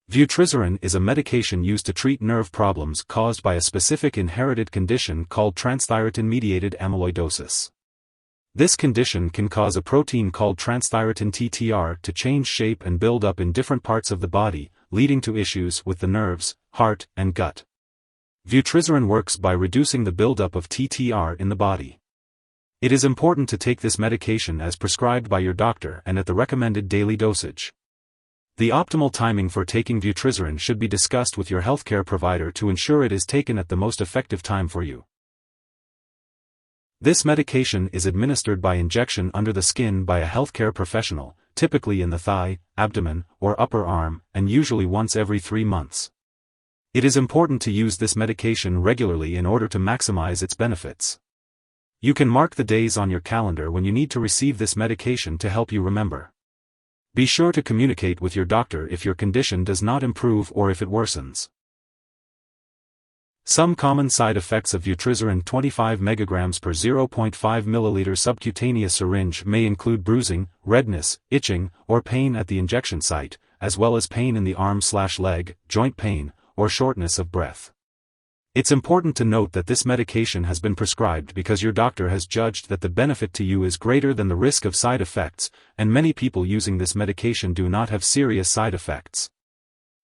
Vutrisiran is a medication used to treat nerve problems caused by a specific inherited condition called transthyretin-mediated amyloidosis. This condition can cause a protein called transthyretin-TTR to change shape and build up in different parts of the body, leading to issues with the nerves, heart, and gut. Vutrisiran works by reducing the buildup of TTR in the body. It is important to take this medication as prescribed by your doctor and at the recommended daily dosage. The optimal timing for taking Vutrisiran should be discussed with your healthcare provider to ensure it is taken at the most effective time for you. This medication is administered by injection under the skin by a healthcare professional, typically in the thigh, abdomen, or upper arm, and usually once every 3 months. It is important to use this medication regularly in order to maximize its benefits. You can mark the days on your calendar when you need to receive this medication to help you remember. Be sure to communicate with your doctor if your condition does not improve or if it worsens. Some common side effects of Vutrisiran 25 mg per 0.5 ml subcutaneous syringe may include bruising, redness, itching, or pain at the injection site, as well as pain in the arm/leg, joint pain, or shortness of breath. It's important to note that this medication has been prescribed because your doctor has judged that the benefit to you is greater than the risk of side effects, and many people using this medication do not have serious side effects.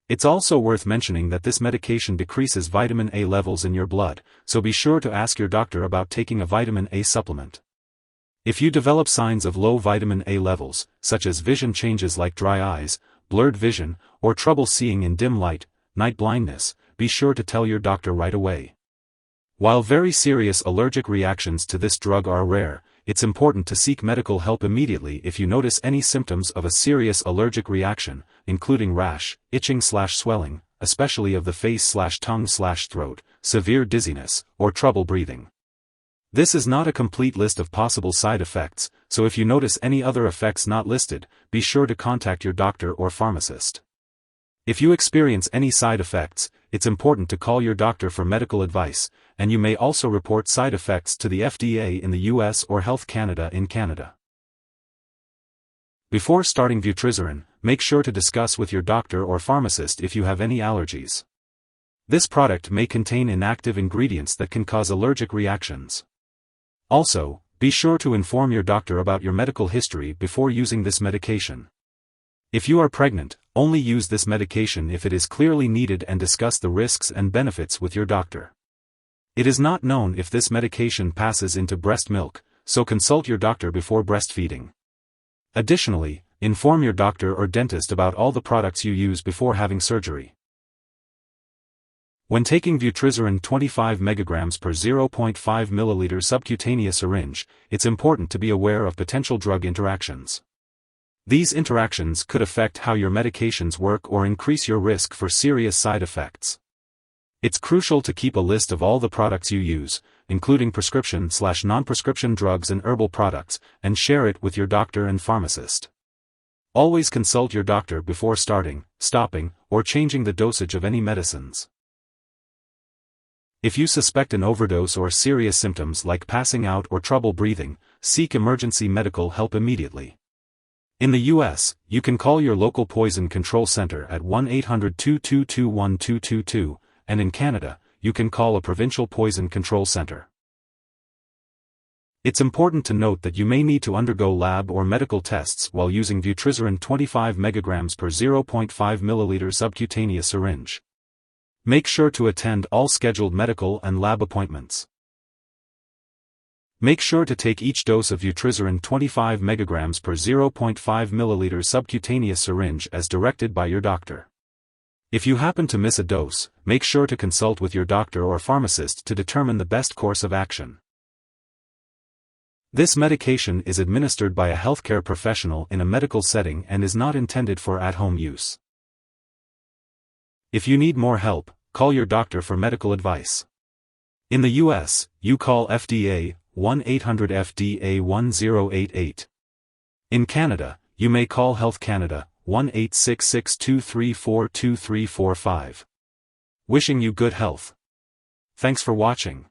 It's also worth mentioning that this medication decreases vitamin A levels in your blood, so be sure to ask your doctor about taking a vitamin A supplement. If you develop signs of low vitamin A levels, such as vision changes like dry eyes, blurred vision, or trouble seeing in dim light, night blindness, be sure to tell your doctor right away. While very serious allergic reactions to this drug are rare, it's important to seek medical help immediately if you notice any symptoms of a serious allergic reaction, including rash, itching/swelling, especially of the face/tongue/throat, severe dizziness, or trouble breathing. This is not a complete list of possible side effects, so if you notice any other effects not listed, be sure to contact your doctor or pharmacist. If you experience any side effects, it's important to call your doctor for medical advice, and you may also report side effects to the FDA in the US or Health Canada in Canada. Before starting Vutrisiran, make sure to discuss with your doctor or pharmacist if you have any allergies. This product may contain inactive ingredients that can cause allergic reactions. Also, be sure to inform your doctor about your medical history before using this medication. If you are pregnant, only use this medication if it is clearly needed and discuss the risks and benefits with your doctor. It is not known if this medication passes into breast milk, so consult your doctor before breastfeeding. Additionally, inform your doctor or dentist about all the products you use before having surgery. When taking Vutrisiran 25 mg per 0.5 ml subcutaneous syringe, it's important to be aware of potential drug interactions. These interactions could affect how your medications work or increase your risk for serious side effects. It's crucial to keep a list of all the products you use, including prescription/non-prescription drugs and herbal products, and share it with your doctor and pharmacist. Always consult your doctor before starting, stopping, or changing the dosage of any medicines. If you suspect an overdose or serious symptoms like passing out or trouble breathing, seek emergency medical help immediately. In the US, you can call your local poison control center at 1-800-222-1222, and in Canada, you can call a provincial poison control center. It's important to note that you may need to undergo lab or medical tests while using Vutrisiran 25 mg per 0.5 ml subcutaneous syringe. Make sure to attend all scheduled medical and lab appointments. Make sure to take each dose of Vutrisiran 25 mg per 0.5 ml subcutaneous syringe as directed by your doctor. If you happen to miss a dose, make sure to consult with your doctor or pharmacist to determine the best course of action. This medication is administered by a healthcare professional in a medical setting and is not intended for at-home use. If you need more help, call your doctor for medical advice. In the US, you call FDA 1-800-FDA-1088. In Canada, you may call Health Canada 1-866-234-2345. Wishing you good health. Thanks for watching.